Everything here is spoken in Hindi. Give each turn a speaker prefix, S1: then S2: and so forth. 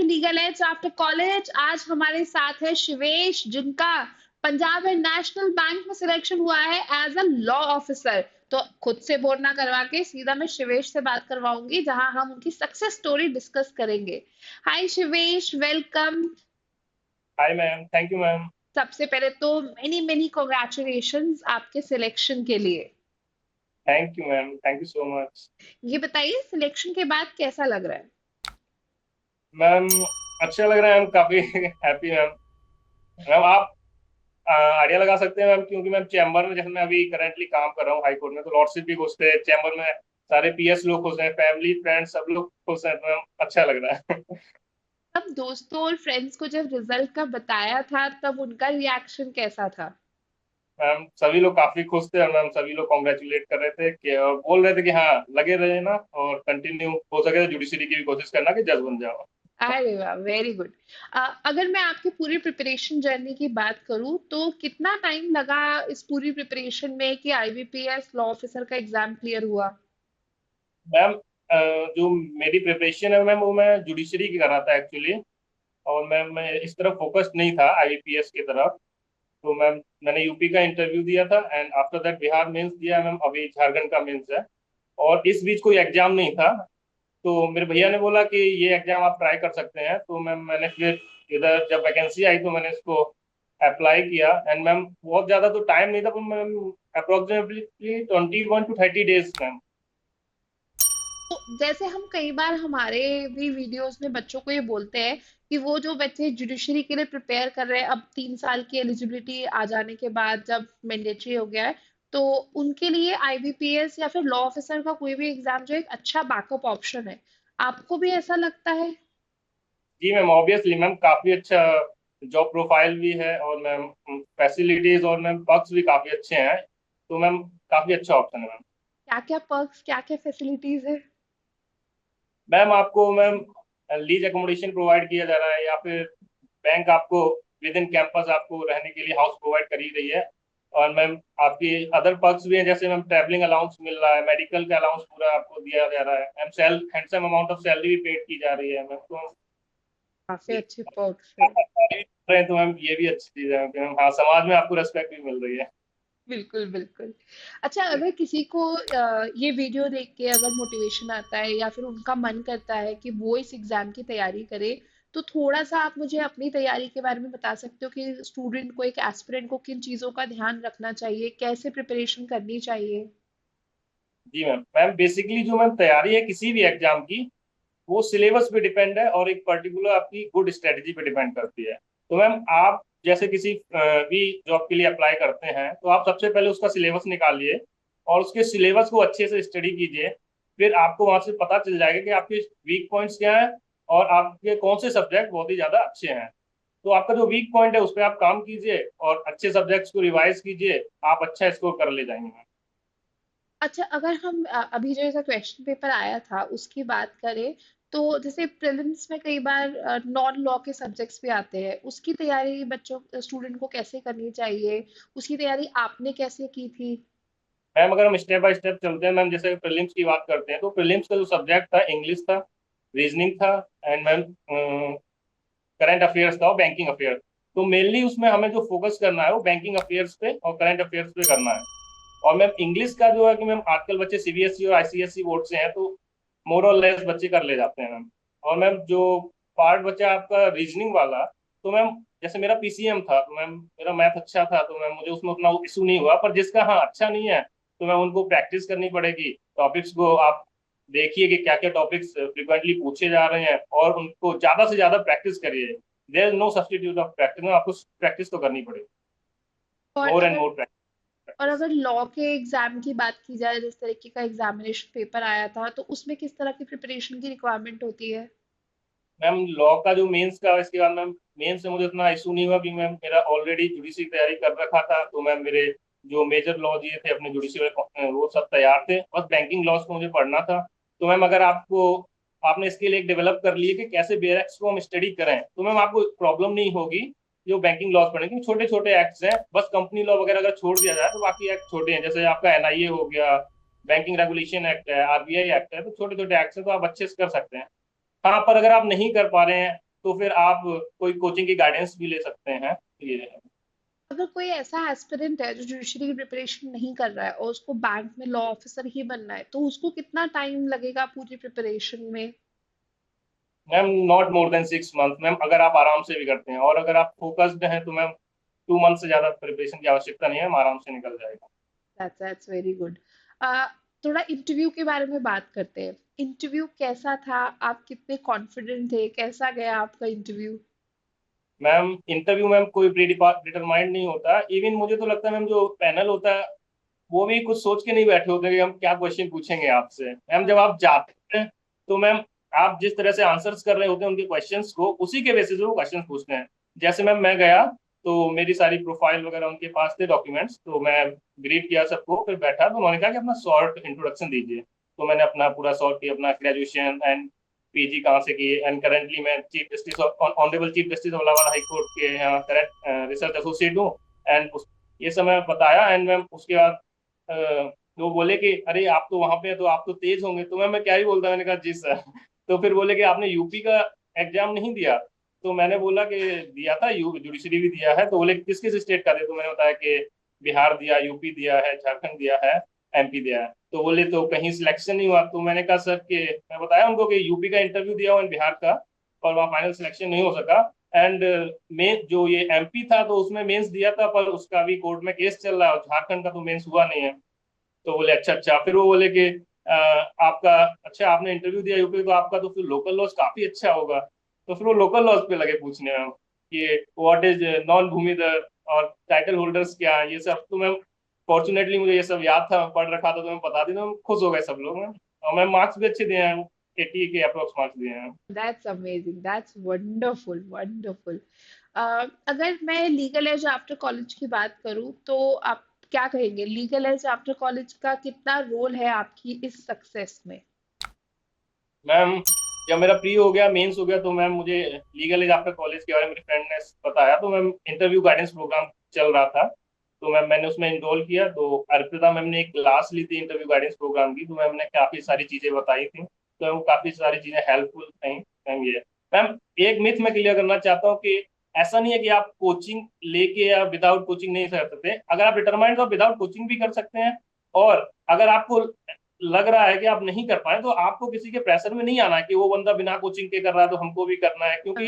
S1: Legal ads after college. आज हमारे साथ है शिवेश, जिनका पंजाब एंड नेशनल बैंक में सिलेक्शन हुआ है एज अ लॉ ऑफिसर। तो खुद से बोर ना करवा के सीधा मैं शिवेश से बात करवाऊंगी, जहां हम उनकी सक्सेस स्टोरी डिस्कस करेंगे। Hi Shivesh, welcome.
S2: Hi ma'am, thank you ma'am.
S1: सबसे पहले तो मेनी मेनी कॉन्ग्रेचुलेशंस आपके सिलेक्शन के लिए।
S2: Thank you ma'am, thank you so much.
S1: ये बताइए, सिलेक्शन के बाद कैसा लग रहा है?
S2: मैम, अच्छा लग रहा है मैम, काफी हैप्पी मैम। मैम आप आइडिया लगा सकते हैं मैम, क्योंकि मैम चैम्बर में जैसे मैं अभी करेंटली काम कर रहा हूँ हाई कोर्ट में, तो लॉर्डशिप भी खुश थे चैम्बर में। सारे पीएस लोग खुश हैं, फैमिली फ्रेंड्स सब लोग खुश हैं, तो मैम अच्छा लग रहा है।
S1: तब दोस्तों और फ्रेंड्स को जब रिजल्ट का बताया था, तब उनका रिएक्शन कैसा था?
S2: मैम सभी लोग काफी खुश थे, और मैम सभी लोग कॉन्ग्रेचुलेट कर रहे थे कि, और बोल रहे थे कि हाँ लगे रहे ना, और कंटिन्यू हो सके तो जुडिशरी की भी कोशिश करना कि जज बन जाओ।
S1: अरे वाह, वेरी गुड। अगर मैं आपकी पूरी प्रिपरेशन जर्नी की बात करूं, तो कितना टाइम लगा इस पूरी प्रिपरेशन में कि आईबीपीएस लॉ ऑफिसर का एग्जाम क्लियर हुआ?
S2: मैम जो मेरी प्रिपरेशन है मैम, वो मैं जुडिशरी की कर रहा था एक्चुअली। और मैम मैं इस तरफ फोकस्ड नहीं था आईबीपीएस की तरफ। तो मैम मैंने यूपी का इंटरव्यू दिया था, and after that Bihar mains दिया मैम, अभी झारखंड का मेंस है। और इस बीच कोई एग्जाम नहीं था, तो मेरे भैया ने बोला कि ये एग्जाम आप ट्राई कर सकते हैं। तो मैम मैंने फिर इधर जब वैकेंसी आई तो मैंने इसको अप्लाई किया। एंड मैम बहुत ज़्यादा तो टाइम नहीं था, पर ma'am approximately 21 to 30 days ma'am.
S1: तो जैसे हम कई बार हमारे भी वीडियोस में बच्चों को ये बोलते हैं कि वो जो बच्चे जुडिशरी के लिए प्रिपेयर कर रहे हैं, अब 3 साल की एलिजिबिलिटी आ जाने के बाद जब मैंडेटरी हो गया है, तो उनके लिए आईबीपीएस या फिर लॉ ऑफिसर का कोई भी एग्जाम जो एक अच्छा बैकअप ऑप्शन है। आपको भी ऐसा लगता है?
S2: जी मैम, ऑब्वियसली मैम काफ़ी अच्छा जॉब प्रोफाइल भी है, और मैम फैसिलिटीज़ और मैम पर्क्स भी काफ़ी अच्छे हैं। तो मैम काफ़ी अच्छा ऑप्शन है मैम।
S1: क्या क्या पर्क्स, क्या क्या फैसिलिटीज है?
S2: मैम आपको मैम लीज एकोमोडेशन प्रोवाइड किया जा रहा है, या फिर बैंक आपको विद इन कैंपस आपको रहने के लिए हाउस प्रोवाइड कर ही रही है। और मैम आपकी अदर पर्क्स भी हैं, जैसे मैम ट्रैवलिंग अलाउंस मिल रहा है, मेडिकल का अलाउंस पूरा आपको दिया जा रहा है ma'am, handsome amount of salary भी पेड की जा रही है मैम। तो
S1: काफी अच्छे पर्क्स है।
S2: रहे तो मैम ये भी अच्छी चीज़ है कि मैम हाँ, समाज में आपको रेस्पेक्ट भी मिल रही है।
S1: बिल्कुल बिल्कुल। अच्छा, अगर किसी को ये वीडियो देख के अगर मोटिवेशन आता है या फिर उनका मन करता है कि वो इस एग्जाम की तैयारी करे, तो थोड़ा सा आप मुझे अपनी तैयारी के बारे में बता सकते हो कि स्टूडेंट को, एक एस्पिरेंट को किन चीजों का ध्यान रखना चाहिए, कैसे प्रिपरेशन करनी चाहिए?
S2: जी मैम, मैम बेसिकली जो मैम तैयारी है किसी भी एग्जाम की, वो सिलेबस पे डिपेंड है, और एक पर्टिकुलर आपकी गुड स्ट्रेटजी पे डिपेंड करती है। तो मैम आप जैसे किसी भी जॉब के लिए अप्लाई करते हैं, तो आप सबसे पहले उसका सिलेबस निकालिए, और उसके सिलेबस को अच्छे से स्टडी कीजिए। फिर आपको वहां से पता चल जाएगा कि आपके वीक पॉइंट्स क्या हैं, और आपके कौन से सब्जेक्ट बहुत ही ज़्यादा अच्छे हैं। तो आपका जो वीक पॉइंट है उस पर आप काम कीजिए, और अच्छे सब्जेक्ट्स को रिवाइज कीजिए, आप अच्छा स्कोर कर ले जाएंगे मैम।
S1: अच्छा, अगर हम अभी जो ऐसा क्वेश्चन पेपर आया था उसकी बात करें, तो जैसे प्रीलिम्स में कई बार नॉन लॉ के सब्जेक्ट्स भी आते हैं, उसकी तैयारी बच्चों, स्टूडेंट को कैसे करनी चाहिए? उसकी तैयारी आपने कैसे की थी?
S2: मैम अगर हम स्टेप बाय स्टेप चलते हैं मैम, जैसे प्रीलिम्स की बात करते हैं, तो प्रीलिम्स का जो सब्जेक्ट था इंग्लिश था, रीजनिंग था, एंड मैम करंट अफेयर्स था और बैंकिंग अफेयर्स। तो मेनली उसमें हमें जो फोकस करना है वो बैंकिंग अफेयर्स पे और करंट अफेयर्स पे करना है। और मैम इंग्लिश का जो है कि मैम आजकल बच्चे सीबीएसई और आईसीएसई बोर्ड से हैं, तो मोर और लेस बच्चे कर ले जाते हैं मैम। और मैम जो पार्ट बचा आपका रीजनिंग वाला, तो मैम जैसे मेरा पीसीएम था, तो मैम मेरा मैथ अच्छा था, तो मैम मुझे उसमें उतना इशू नहीं हुआ। पर जिसका हाँ अच्छा नहीं है, तो मैम उनको प्रैक्टिस करनी पड़ेगी। टॉपिक्स को आप देखिए कि क्या क्या टॉपिक्स फ्रिक्वेंटली पूछे जा रहे हैं, और उनको ज्यादा से ज्यादा प्रैक्टिस करिए। There is no substitute of practice, में आपको प्रैक्टिस तो करनी पड़ेगी,
S1: और
S2: मोर एंड
S1: अगर
S2: मोर
S1: और
S2: प्रैक्टिस।
S1: अगर लॉ के एग्जाम की बात की जाए, जिस तरीके का एग्जामिनेशन पेपर आया था, तो उसमें किस तरह की प्रिपरेशन की रिक्वायरमेंट होती है?
S2: मैम लॉ का जो मेंस का, इसके बाद मैम मेंस से मुझे उतना इशू नहीं हुआ, कि मैम मेरा ऑलरेडी जुडिशरी की तैयारी कर रखा था। तो मैम मेरे जो मेजर लॉ ये थे अपने जुडिशरी वो सब तैयार थे, बस बैंकिंग लॉज को मुझे पढ़ना था। तो मैम अगर आपने इसके लिए एक डेवलप कर लिए कि कैसे बेरेक्स को हम स्टडी करें, तो मैम आपको प्रॉब्लम नहीं होगी जो बैंकिंग लॉज पढ़ने की। छोटे छोटे एक्ट्स हैं, बस कंपनी लॉ वगैरह अगर छोड़ दिया जाए तो बाकी एक्ट छोटे हैं, जैसे आपका एनआईए हो गया, बैंकिंग रेगुलेशन एक्ट है, आरबीआई एक्ट है, तो छोटे छोटे एक्ट्स हैं, तो आप अच्छे से कर सकते हैं। हाँ, पर अगर आप नहीं कर पा रहे हैं, तो फिर आप कोई कोचिंग की गाइडेंस भी ले सकते हैं ये।
S1: अगर कोई ऐसा एस्पिरेंट है जो जुडिशरी की प्रिपरेशन नहीं कर रहा है और उसको बैंक में लॉ ऑफिसर ही बनना है, तो उसको कितना टाइम लगेगा पूरी प्रिपरेशन में?
S2: Ma'am not more than 6 month ma'am, अगर आप आराम से भी करते हैं और अगर आप फोकस्ड हैं तो मैम 2 मंथ से ज्यादा प्रिपरेशन की आवश्यकता नहीं है, हम आराम से निकल जाएगा।
S1: That's very good. थोड़ा इंटरव्यू के बारे में बात करते हैं। इंटरव्यू कैसा था? आप कितने कॉन्फिडेंट थे? कैसा गया आपका इंटरव्यू?
S2: मैम इंटरव्यू मैम कोई प्री डिटरमाइंड नहीं होता, इवन मुझे तो लगता है मैम जो पैनल होता है वो भी कुछ सोच के नहीं बैठे होते कि हम क्या क्वेश्चन पूछेंगे आपसे। मैम जब आप जाते हैं तो मैम आप जिस तरह से आंसर्स कर रहे होते हैं उनके क्वेश्चंस को, उसी के बेसिस पे वो क्वेश्चन पूछते हैं। जैसे मैम मैं गया तो मेरी सारी प्रोफाइल वगैरह उनके पास थे डॉक्यूमेंट्स, तो मैं ग्रीट किया सबको, फिर बैठा तो उन्होंने कहा कि अपना शॉर्ट इंट्रोडक्शन दीजिए। तो मैंने अपना पूरा शॉर्ट किया, अपना ग्रेजुएशन एंड पीजी कहाँ से की, एंड करेंटली मैं chief justice honourable chief justice of Allahabad high court के यहाँ करंट रिसर्च एसोसिएट हूँ। एंड ये सब मैं बताया, एंड मैम उसके बाद वो बोले कि अरे आप तो वहां पे हैं तो आप तो तेज होंगे, तो मैं क्या ही बोलता, मैंने कहा जी सर। तो फिर बोले कि आपने यूपी का एग्जाम नहीं दिया? तो मैंने बोला कि दिया था, यू जुडिशरी भी दिया है। तो बोले किस किस स्टेट का दिया? तो मैंने बताया कि बिहार दिया, यूपी दिया है, झारखंड दिया है, एमपी दिया है। तो बोले तो कहीं सिलेक्शन नहीं हुआ? तो मैंने कहा सर कि मैं बताया उनको कि यूपी का इंटरव्यू दिया हुआ बिहार का, और वहाँ फाइनल सिलेक्शन नहीं हो सका। एंड मेन जो ये एमपी था तो उसमें मेंस दिया था, पर उसका भी कोर्ट में केस चल रहा है, और झारखंड का तो मेंस हुआ नहीं है। तो बोले अच्छा अच्छा। फिर वो बोले कि आपका अच्छा आपने इंटरव्यू दिया यूपी, तो आपका तो फिर लोकल लॉज काफी अच्छा होगा। तो फिर वो लोकल लॉज पे लगे पूछने में कि व्हाट इज नॉन भूमिधर और टाइटल होल्डर्स क्या हैं, ये सब। तो मैं फॉर्चुनेटली मुझे ये सब याद था, मैं पढ़ रखा था, तो मैं बता दी, तो खुश हो गए सब लोग हैं। और मैं मार्क्स भी अच्छे दिए हैं, 80 के अप्रोक्स मार्क्स दिए हैं।
S1: That's amazing, that's wonderful, wonderful. अगर मैं लीगल एज आफ्टर कॉलेज की बात करूं, तो आप क्या कहेंगे? लीगल एज आफ्टर कॉलेज का कितना रोल है आपकी इस सक्सेस में?
S2: मैम जब मेरा प्री हो गया, मेंस हो गया, तो मैम मुझे लीगल एज आफ्टर कॉलेज के बारे में मेरी फ्रेंड ने बताया। तो मैम इंटरव्यू गाइडेंस प्रोग्राम चल रहा था, तो मैंने उसमें इनरोल किया। तो अर्पिता मैम ने एक क्लास ली थी इंटरव्यू गाइडेंस प्रोग्राम की, तो मैम ने काफी सारी चीजें बताई थी, तो वो काफी सारी चीजें हेल्पफुल थी मैम। ये मैम एक मिथ मैं क्लियर करना चाहता हूँ कि ऐसा नहीं है कि आप कोचिंग लेके या विदाउट कोचिंग नहीं कर सकते। अगर आप डिटरमाइंड हो विदाउट कोचिंग भी कर सकते हैं। और अगर आपको लग रहा है कि आप नहीं कर पाए, तो आपको किसी के प्रेशर में नहीं आना है कि वो बंदा बिना कोचिंग के कर रहा है तो हमको भी करना है, क्योंकि